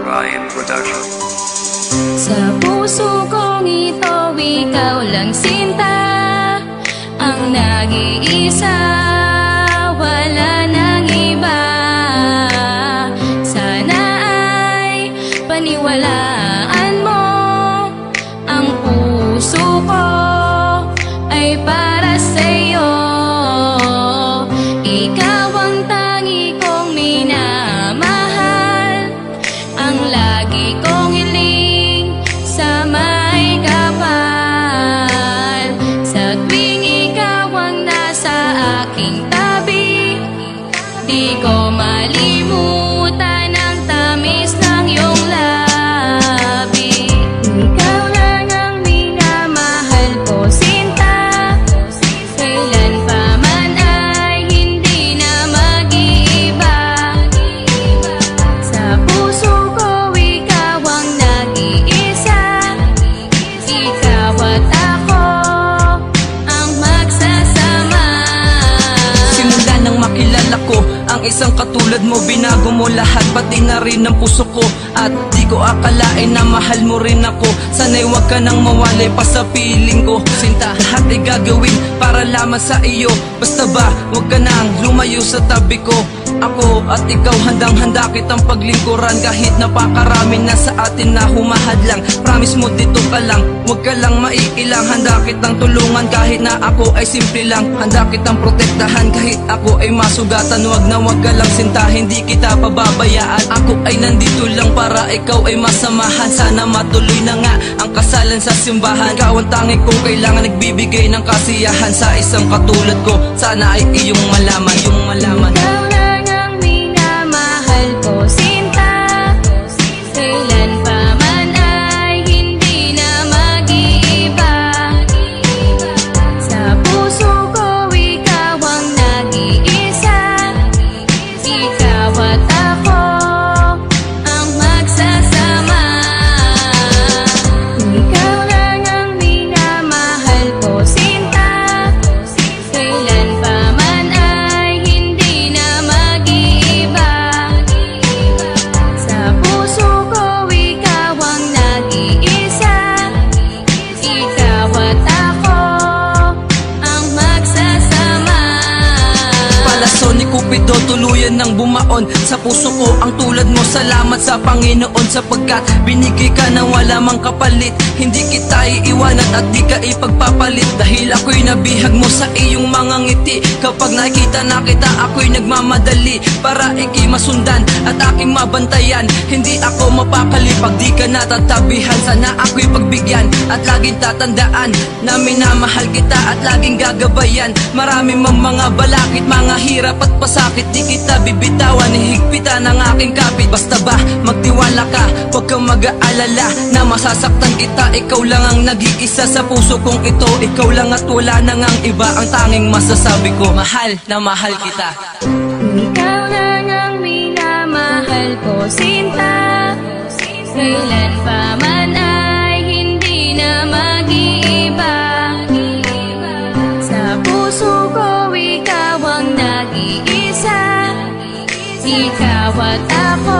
Ryan Production. Sa puso kong ito, ikaw lang sinta, ang nag-iisa, wala nang iba. Sana ay paniwalaan mo, ang puso ko ay para sa'yo. Ikaw ang tangi kong minamahal, ang lagi kong hiling sa may kapal. Sa tuwing ikaw ang nasa aking tabi, di ko malimutan ang tamis ng iyong labi. Ikaw lang ang minamahal ko, sinta, kailan pa man ay hindi na mag-iiba. Sa puso ko ikaw ang nag-iisa, ikaw at ako ang magsasama. Simula nang makilala ko ang isang katulad mo, binago mo lahat, pati na rin ang puso ko. At di ko akalain na mahal mo rin ako. Sana'y wag ka nang mawalay pa sa piling ko, sinta. Lahat ay gagawin para lamang sa iyo. Basta ba, wag ka nang lumayo sa tabi ko. Ako at ikaw handang-handa kitang paglingkuran, kahit napakarami na sa atin na humahadlang. Promise mo dito ka lang, wag ka lang maiilang. Handa kitang tulungan kahit na ako ay simple lang. Handa kitang protektahan kahit ako ay masugatan. Wag na wag ka lang sinta, hindi kita pababayaan. Ako ay nandito lang para ikaw ay masamahan. Sana matuloy na nga ang kasalan sa simbahan. Ikaw ang tangi kong kailangan, nagbibigay ng kasiyahan sa isang katulad ko. Sana ay iyong malaman, iyong malaman. Ikaw lang ang minamahal ko, sinta, kailan pa man ay hindi na mag-iiba. Sa puso ko ikaw ang nag-iisa, ikaw at ako ang magsasama. Ikaw lang ang minamahal ko, sinta, kailan pa man ay hindi na mag-iiba. Sa puso ko ikaw ang nag-iisa, ikaw at ako ang magsasama. Palaso ni Cupido, tuluyan ng bumaon sa puso ko ang tulad mo. Salamat sa Panginoon sapagkat binigay ka ng wala mang kapalit. Hindi kita iiwanan at di ka ipagpapalit, dahil ako'y nabihag mo sa iyong mga ngiti. Kapag nakita na kita ako'y nagmamadali para ika'y masundan at aking mabantayan. Hindi ako mapakali pag di ka natatabihan. Sana ako'y pagbigyan at laging tatandaan na minamahal kita at laging gagabayan. Marami mang mga balakid, mga hirap at pasakit, di kita bibitawan, hihigpitan ang aking kapit. Basta ba magtiwala ka, huwag kang mag-aalala na masasaktan kita. Ikaw lang ang nag-iisa sa puso kong ito. Ikaw lang at wala na ngang iba, ang tanging masasabi ko, mahal na mahal kita. Ikaw lang ang minamahal ko, sinta, kailan pa man ay hindi na mag-iiba. Sa puso ko ikaw ang nag-iisa, ikaw at ako